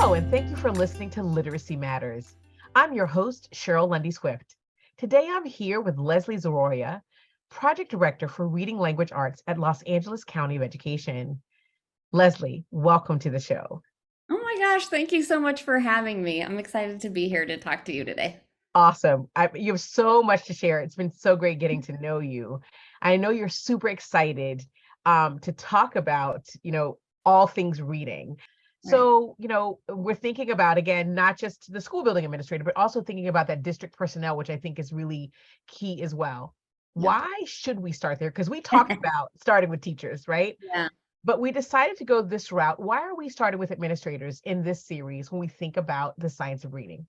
Hello, and thank you for listening to Literacy Matters. I'm your host, Cheryl Lundy Swift. Today I'm here with Leslie Zoroya, Project Director for Reading Language Arts at Los Angeles County of Education. Leslie, welcome to the show. Oh my gosh, thank you so much for having me. I'm excited to be here to talk to you today. Awesome. You have so much to share. It's been so great getting to know you. I know you're super excited to talk about, all things reading. Right. So, we're thinking about, again, not just the school building administrator, but also thinking about that district personnel, which I think is really key as well. Yep. Why should we start there? Because we talked about starting with teachers, right? Yeah. But we decided to go this route. Why are we starting with administrators in this series when we think about the science of reading?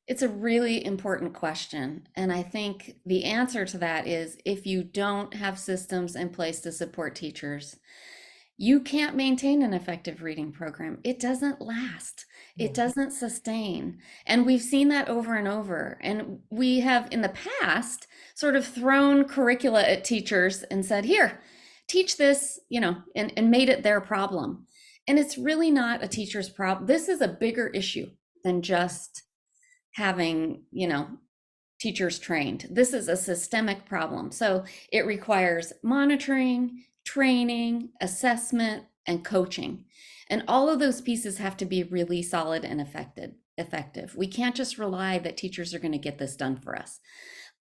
It's a really important question. And I think the answer to that is if you don't have systems in place to support teachers, you can't maintain an effective reading program. It doesn't last. It Yeah. doesn't sustain. And we've seen that over and over. And we have in the past sort of thrown curricula at teachers and said, here, teach this, and made it their problem. And it's really not a teacher's problem. This is a bigger issue than just having, teachers trained. This is a systemic problem. So it requires monitoring, training, assessment, and coaching. And all of those pieces have to be really solid and effective. We can't just rely that teachers are going to get this done for us.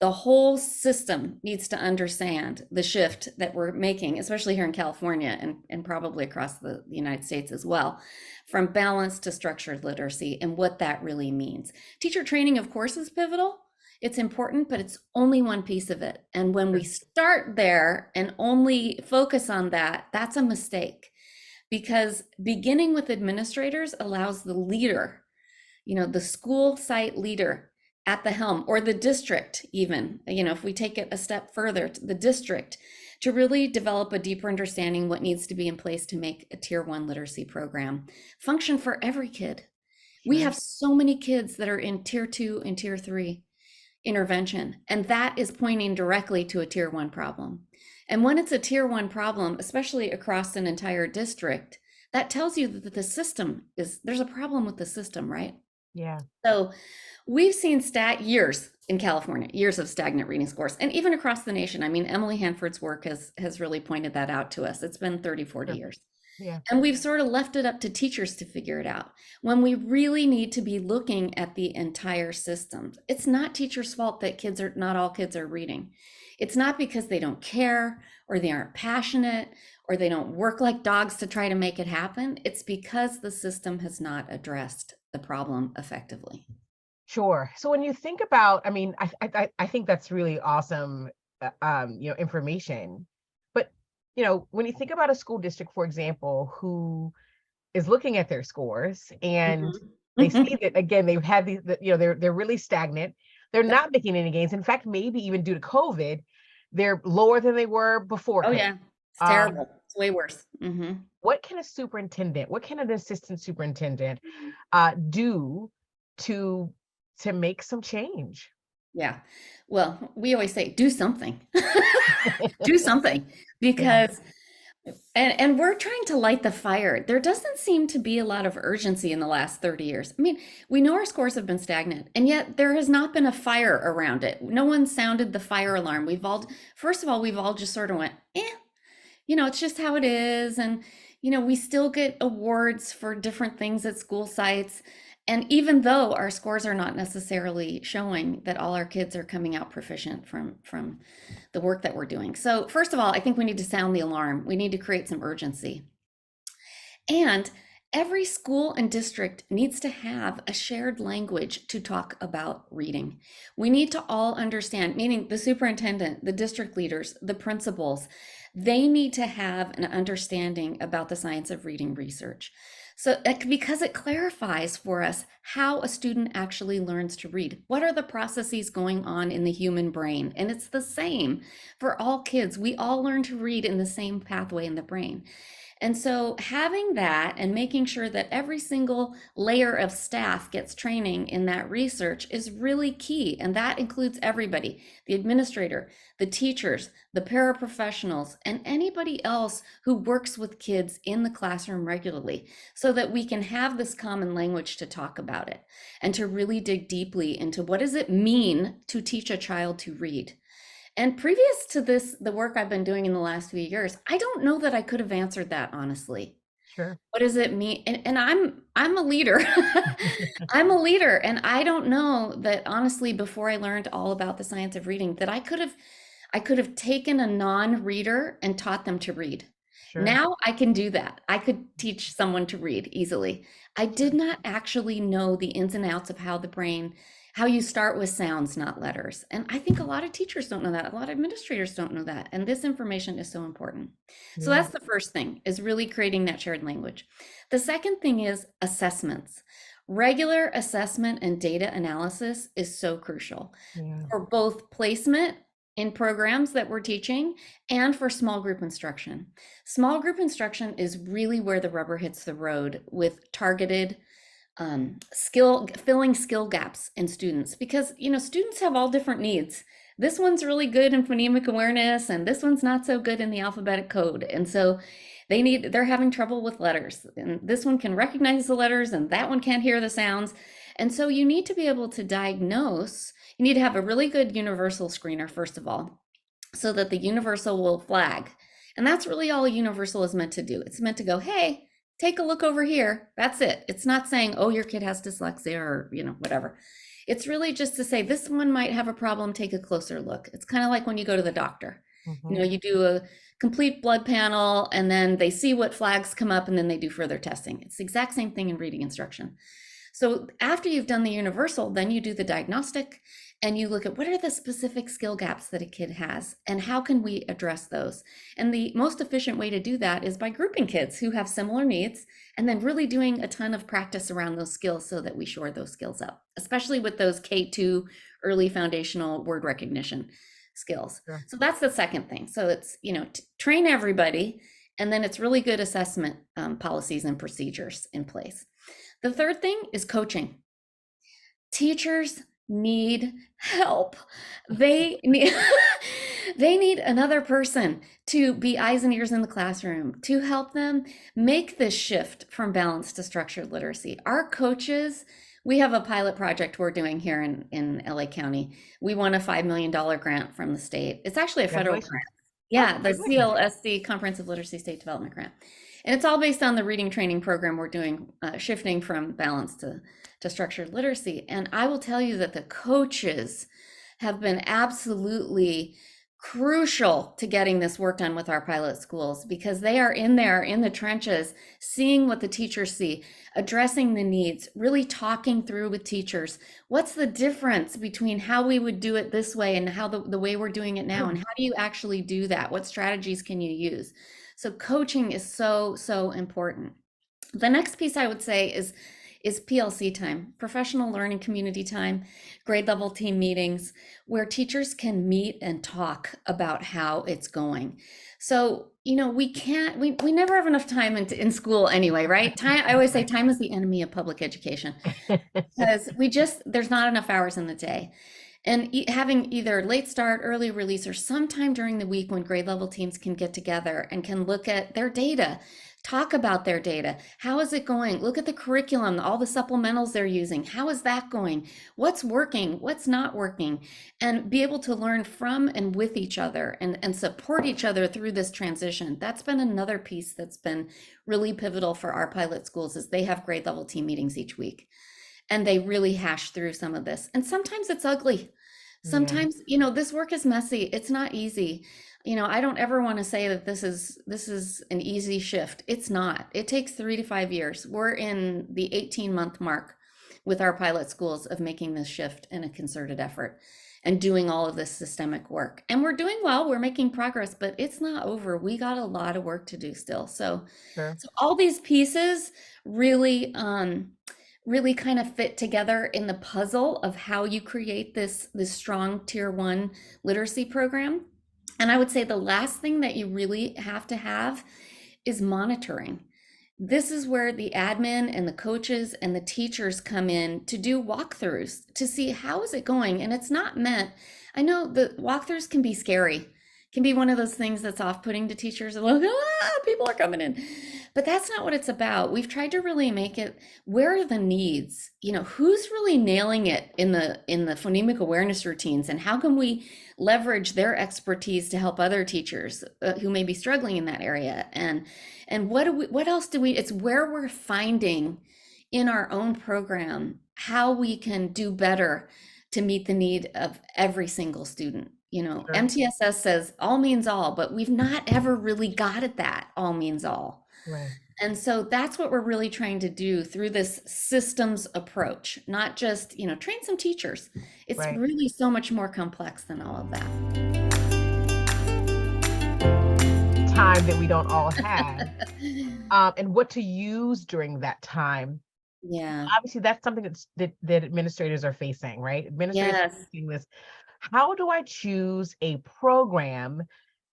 The whole system needs to understand the shift that we're making, especially here in California and probably across the United States as well, from balanced to structured literacy and what that really means. Teacher training, of course, is pivotal. It's important, but it's only one piece of it. And when we start there and only focus on that, that's a mistake. Because beginning with administrators allows the leader, the school site leader at the helm, or the district even, if we take it a step further, the district, to really develop a deeper understanding what needs to be in place to make a tier 1 literacy program function for every kid. We have so many kids that are in tier 2 and tier 3 intervention, and that is pointing directly to a tier 1 problem. And when it's a tier 1 problem, especially across an entire district, that tells you that there's a problem with the system, right? Yeah. So we've seen years in California, years of stagnant reading scores, and even across the nation. I mean, Emily Hanford's work has really pointed that out to us. It's been 30, 40 years. Yeah. And we've sort of left it up to teachers to figure it out when we really need to be looking at the entire system. It's not teachers' fault that not all kids are reading. It's not because they don't care or they aren't passionate or they don't work like dogs to try to make it happen. It's because the system has not addressed the problem effectively. Sure. So when you think about, I think that's really awesome, information. But when you think about a school district, for example, who is looking at their scores and they see that again they've had they're really stagnant. They're Yep. not making any gains. In fact, maybe even due to COVID, they're lower than they were before Oh COVID. yeah, it's terrible. It's way worse. What can a superintendent, what can an assistant superintendent do to make some change? Yeah. Well, we always say do something. Do something because and we're trying to light the fire. There doesn't seem to be a lot of urgency in the last 30 years. I mean, we know our scores have been stagnant, and yet there has not been a fire around it. No one sounded the fire alarm. First of all, we've all just sort of went, it's just how it is. And, we still get awards for different things at school sites. And even though our scores are not necessarily showing that all our kids are coming out proficient from the work that we're doing. So first of all, I think we need to sound the alarm. We need to create some urgency. And every school and district needs to have a shared language to talk about reading. We need to all understand, meaning the superintendent, the district leaders, the principals, they need to have an understanding about the science of reading research. So because it clarifies for us how a student actually learns to read. What are the processes going on in the human brain? And it's the same for all kids. We all learn to read in the same pathway in the brain. And so having that and making sure that every single layer of staff gets training in that research is really key. And that includes everybody, the administrator, the teachers, the paraprofessionals, and anybody else who works with kids in the classroom regularly, so that we can have this common language to talk about it and to really dig deeply into what does it mean to teach a child to read. And previous to this, the work I've been doing in the last few years, I don't know that I could have answered that honestly. Sure. What does it mean? And I'm a leader. I'm a leader, and I don't know that honestly, before I learned all about the science of reading, that I could have taken a non-reader and taught them to read. Sure. Now I can do that. I could teach someone to read easily. I did Sure. not actually know the ins and outs of how the brain, how you start with sounds, not letters. And I think a lot of teachers don't know that. A lot of administrators don't know that. And this information is so important. So Yeah. that's the first thing, is really creating that shared language. The second thing is assessments. Regular assessment and data analysis is so crucial Yeah. for both placement in programs that we're teaching and for small group instruction. Small group instruction is really where the rubber hits the road with targeted filling skill gaps in students, because students have all different needs. This one's really good in phonemic awareness, and this one's not so good in the alphabetic code. And so they're having trouble with letters, and this one can recognize the letters and that one can't hear the sounds. And so you need to be able to diagnose. You need to have a really good universal screener, first of all, so that the universal will flag. And that's really all a universal is meant to do. It's meant to go, hey, take a look over here. That's it. It's not saying, oh, your kid has dyslexia or, whatever. It's really just to say, this one might have a problem. Take a closer look. It's kind of like when you go to the doctor. Hmm. You do a complete blood panel and then they see what flags come up and then they do further testing. It's the exact same thing in reading instruction. So after you've done the universal, then you do the diagnostic and you look at what are the specific skill gaps that a kid has and how can we address those. And the most efficient way to do that is by grouping kids who have similar needs and then really doing a ton of practice around those skills so that we shore those skills up, especially with those K2 early foundational word recognition skills. Sure. So that's the second thing. So it's, train everybody, and then it's really good assessment policies and procedures in place. The third thing is coaching. Teachers need help. They need they need another person to be eyes and ears in the classroom to help them make this shift from balanced to structured literacy. Our coaches, we have a pilot project we're doing here in LA County. We won a $5 million grant from the state. It's actually a federal Congratulations. grant. Oh, Yeah, the congratulations. CLSC, Comprehensive Literacy State Development Grant. And it's all based on the reading training program we're doing, shifting from balanced to structured literacy. And I will tell you that the coaches have been absolutely crucial to getting this work done with our pilot schools, because they are in there in the trenches, seeing what the teachers see, addressing the needs, really talking through with teachers. What's the difference between how we would do it this way and how the way we're doing it now? And how do you actually do that? What strategies can you use? So coaching is so, so important. The next piece I would say is PLC time, professional learning community time, grade level team meetings, where teachers can meet and talk about how it's going. So, we never have enough time in school anyway, right? Time, I always say Right. time is the enemy of public education, because there's not enough hours in the day. And having either late start, early release, or sometime during the week when grade level teams can get together and can look at their data, talk about their data. How is it going? Look at the curriculum, all the supplementals they're using. How is that going? What's working? What's not working? And be able to learn from and with each other and support each other through this transition. That's been another piece that's been really pivotal for our pilot schools, is they have grade level team meetings each week. And they really hash through some of this. And sometimes it's ugly. Yeah. Sometimes, this work is messy. It's not easy. I don't ever want to say that this is an easy shift. It's not. It takes 3 to 5 years. We're in the 18-month mark with our pilot schools of making this shift in a concerted effort and doing all of this systemic work. And we're doing well. We're making progress, but it's not over. We got a lot of work to do still. So Sure. all these pieces really really kind of fit together in the puzzle of how you create this strong tier 1 literacy program. And I would say the last thing that you really have to have is monitoring. This is where the admin and the coaches and the teachers come in to do walkthroughs to see how is it going. And it's not meant, I know the walkthroughs can be scary, can be one of those things that's off-putting to teachers. Like, people are coming in. But that's not what it's about. We've tried to really make it, where are the needs? Who's really nailing it in the phonemic awareness routines, and how can we leverage their expertise to help other teachers who may be struggling in that area? And what else do we, it's where we're finding in our own program how we can do better to meet the need of every single student. Sure. MTSS says all means all, but we've not ever really got at that all means all. Right. And so that's what we're really trying to do through this systems approach, not just, train some teachers. It's Right. really so much more complex than all of that. Time that we don't all have, and what to use during that time. Yeah. Obviously, that's something that administrators are facing, right? Administrators are Yes. facing this. How do I choose a program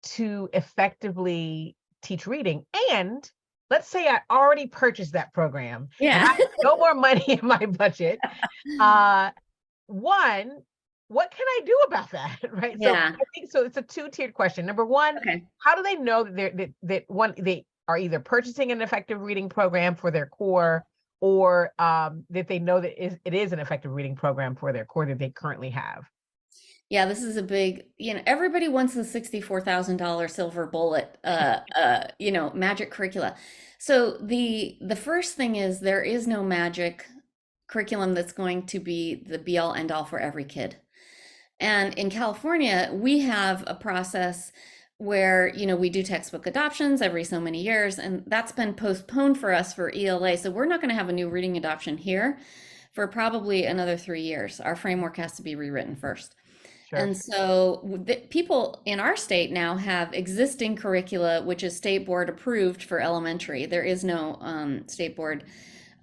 to effectively teach reading? And let's say I already purchased that program and I Yeah. have no more money in my budget. One, what can I do about that? Right. So Yeah. I think so. It's a two-tiered question. Number one, Okay. how do they know that they are either purchasing an effective reading program for their core, or that they know that it is an effective reading program for their core that they currently have? Yeah, this is a big, everybody wants the $64,000 silver bullet, magic curricula. So the first thing is there is no magic curriculum that's going to be the be all end all for every kid. And in California, we have a process where, we do textbook adoptions every so many years, and that's been postponed for us for ELA. So we're not going to have a new reading adoption here for probably another 3 years. Our framework has to be rewritten first. Sure. And so people in our state now have existing curricula, which is state board approved for elementary. There is no state board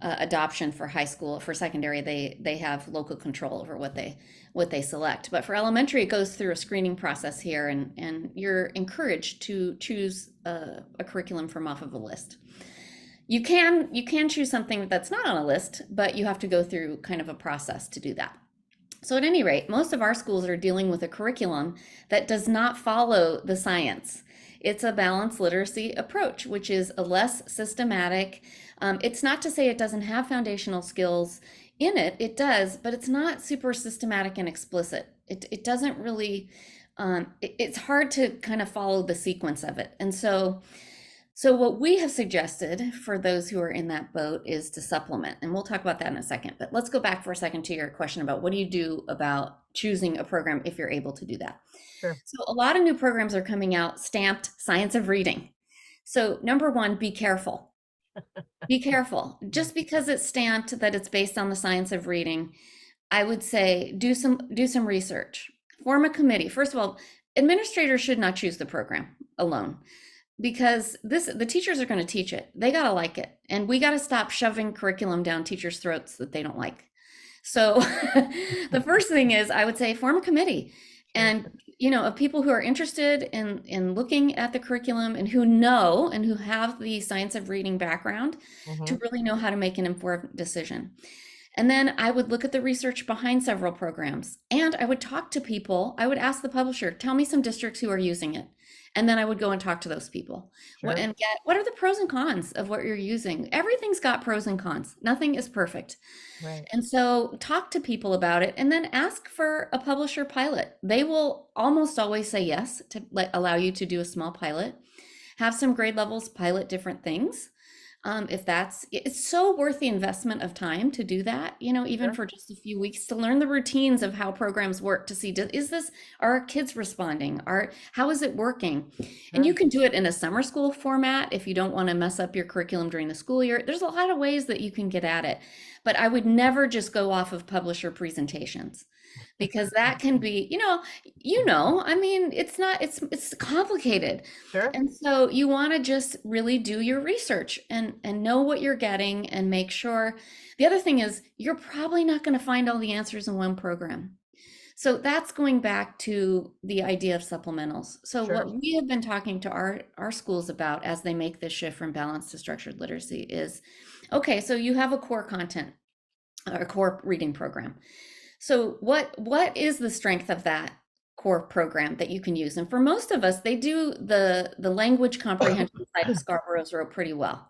adoption for high school. For secondary, they have local control over what they select. But for elementary, it goes through a screening process here, and you're encouraged to choose a curriculum from off of a list. You can choose something that's not on a list, but you have to go through kind of a process to do that. So at any rate, most of our schools are dealing with a curriculum that does not follow the science. It's a balanced literacy approach, which is a less systematic. It's not to say it doesn't have foundational skills in it. It does, but it's not super systematic and explicit. It doesn't really, it's hard to kind of follow the sequence of it. And so what we have suggested for those who are in that boat is to supplement, and we'll talk about that in a second. But let's go back for a second to your question about what do you do about choosing a program if you're able to do that. Sure. So a lot of new programs are coming out stamped science of reading. So number one, be careful. Be careful. Just because it's stamped that it's based on the science of reading, I would say do some research. Form a committee. First of all, administrators should not choose the program alone, because the teachers are going to teach it. They got to like it. And we got to stop shoving curriculum down teachers' throats that they don't like. So the first thing is, I would say form a committee, and of people who are interested in looking at the curriculum and who know and who have the science of reading background to really know how to make an informed decision. And then I would look at the research behind several programs, and I would talk to people. I would ask the publisher, tell me some districts who are using it. And then I would go and talk to those people and get, what are the pros and cons of what you're using? Everything's got pros and cons. Nothing is perfect. Right. And so talk to people about it, and then ask for a publisher pilot. They will almost always say yes to allow you to do a small pilot. Have some grade levels pilot different things. It's so worth the investment of time to do that, even for just a few weeks, to learn the routines of how programs work, to see, are our kids responding? How is it working? And you can do it in a summer school format if you don't want to mess up your curriculum during the school year. There's a lot of ways that you can get at it, but I would never just go off of publisher presentations, because that can be, I mean, it's complicated. Sure. And so you want to just really do your research and know what you're getting, and make sure. The other thing is, you're probably not going to find all the answers in one program. So that's going back to the idea of supplementals. So Sure. what we have been talking to our schools about as they make this shift from balanced to structured literacy is, okay, so you have a core content or a core reading program. So what is the strength of that core program that you can use? And for most of us, they do the language comprehension side of Scarborough's rope pretty well.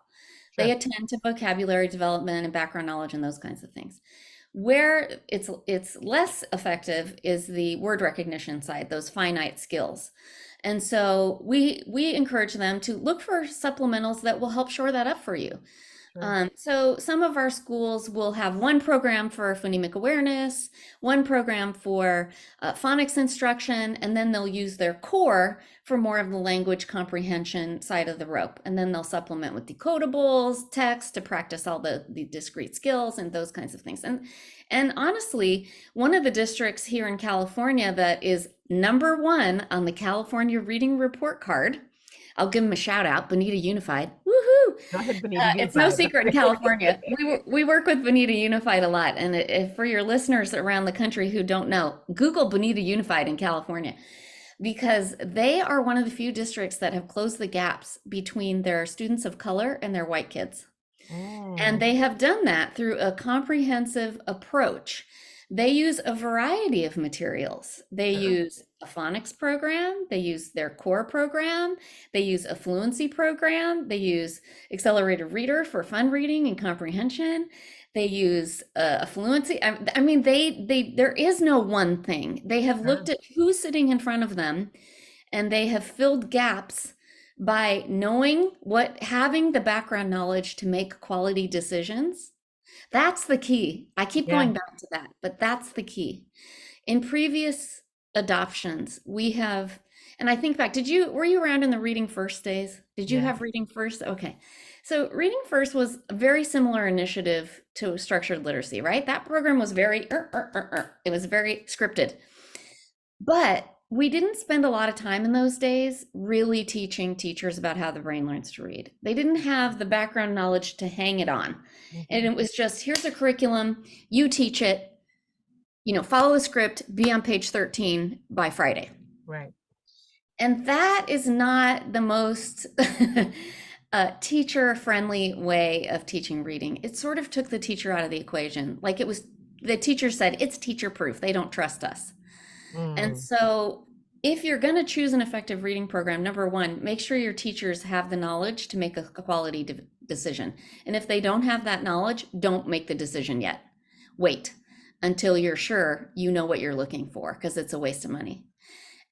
They Sure. attend to vocabulary development and background knowledge and those kinds of things. Where it's less effective is the word recognition side, those finite skills. And so we encourage them to look for supplementals that will help shore that up for you. Sure. So some of our schools will have one program for phonemic awareness, one program for phonics instruction, and then they'll use their core for more of the language comprehension side of the rope. And then they'll supplement with decodables, text to practice all the discrete skills and those kinds of things. And honestly, one of the districts here in California that is #1 on the California Reading Report Card, I'll give them a shout out, Bonita Unified. Woohoo! Go ahead, Bonita It's no Unified. secret in California. We work with Bonita Unified a lot. And if for your listeners around the country who don't know, Google Bonita Unified in California, because they are one of the few districts that have closed the gaps between their students of color and their white kids. And they have done that through a comprehensive approach. They use a variety of materials. They use a phonics program, they use their core program, they use a fluency program, they use accelerated reader for fun reading and comprehension. They use a fluency. I mean, there is no one thing. They have looked at who's sitting in front of them, and they have filled gaps by knowing having the background knowledge to make quality decisions. That's the key. I keep going back to that, but that's the key. In previous adoptions, we have, and I think back, were you around in the Reading First days? Did you have Reading First? Okay. So Reading First was a very similar initiative to structured literacy, right? That program was very, it was very scripted. But we didn't spend a lot of time in those days really teaching teachers about how the brain learns to read. They didn't have the background knowledge to hang it on. And it was just, here's a curriculum, you teach it, follow the script, be on page 13 by Friday. Right. And that is not the most teacher-friendly way of teaching reading. It sort of took the teacher out of the equation. Like the teacher said, it's teacher-proof, they don't trust us. And so if you're going to choose an effective reading program, #1, make sure your teachers have the knowledge to make a quality decision. And if they don't have that knowledge, don't make the decision yet. Wait until you're sure you know what you're looking for, because it's a waste of money.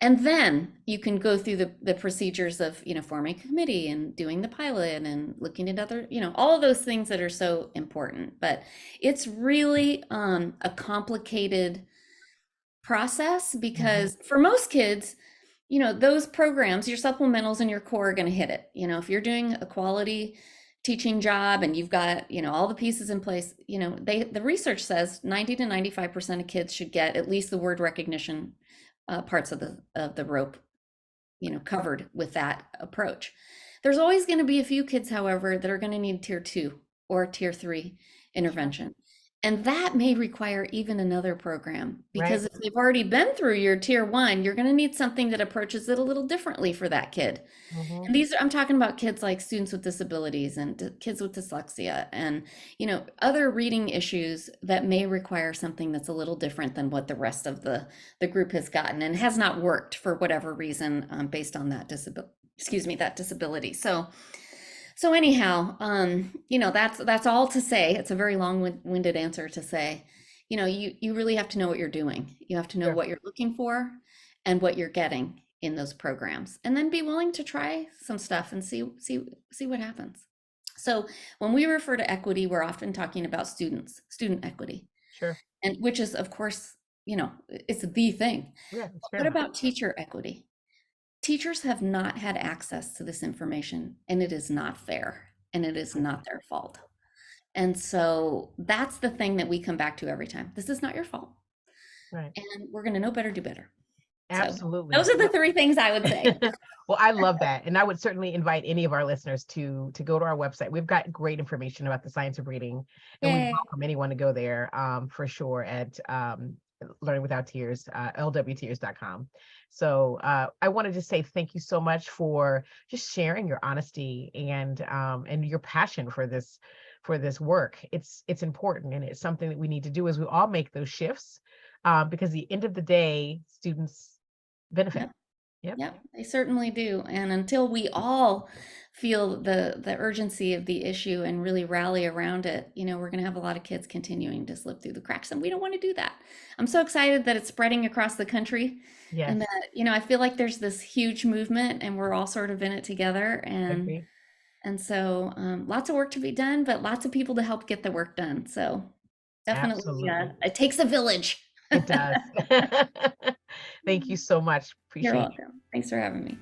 And then you can go through the procedures of, forming a committee and doing the pilot and looking at other, all of those things that are so important. But it's really a complicated process, because for most kids, those programs, your supplementals and your core are going to hit it. If you're doing a quality teaching job and you've got, all the pieces in place, the research says 90 to 95% of kids should get at least the word recognition parts of the rope, covered with that approach. There's always going to be a few kids, however, that are going to need tier 2 or tier 3 intervention. And that may require even another program, because if they've already been through your tier 1, you're going to need something that approaches it a little differently for that kid. And I'm talking about kids like students with disabilities and kids with dyslexia and, other reading issues that may require something that's a little different than what the rest of the group has gotten and has not worked for whatever reason based on that disability. So anyhow, that's all to say. It's a very long-winded answer to say, you really have to know what you're doing. You have to know what you're looking for and what you're getting in those programs, and then be willing to try some stuff and see what happens. So when we refer to equity, we're often talking about student equity. Sure. And which is, of course, it's the thing. Yeah. What about teacher equity? Teachers have not had access to this information, and it is not fair, and it is not their fault. And so that's the thing that we come back to every time. This is not your fault. Right. And we're going to know better, do better. Absolutely. So those are the 3 things I would say. Well, I love that. And I would certainly invite any of our listeners to go to our website. We've got great information about the science of reading, and we welcome anyone to go there for sure at Learning Without Tears, lwtears.com. So I wanted to say thank you so much for just sharing your honesty and your passion for this work. It's important, and it's something that we need to do as we all make those shifts, because at the end of the day, students benefit. Yep. Yep. Yep, they certainly do. And until we all feel the urgency of the issue and really rally around it, we're going to have a lot of kids continuing to slip through the cracks, and we don't want to do that. I'm so excited that it's spreading across the country, Yes. and that, I feel like there's this huge movement, and we're all sort of in it together. Agree. And so lots of work to be done, but lots of people to help get the work done. So definitely, Absolutely. it takes a village. It does. Thank you so much. You're Appreciate you. welcome. Thanks for having me.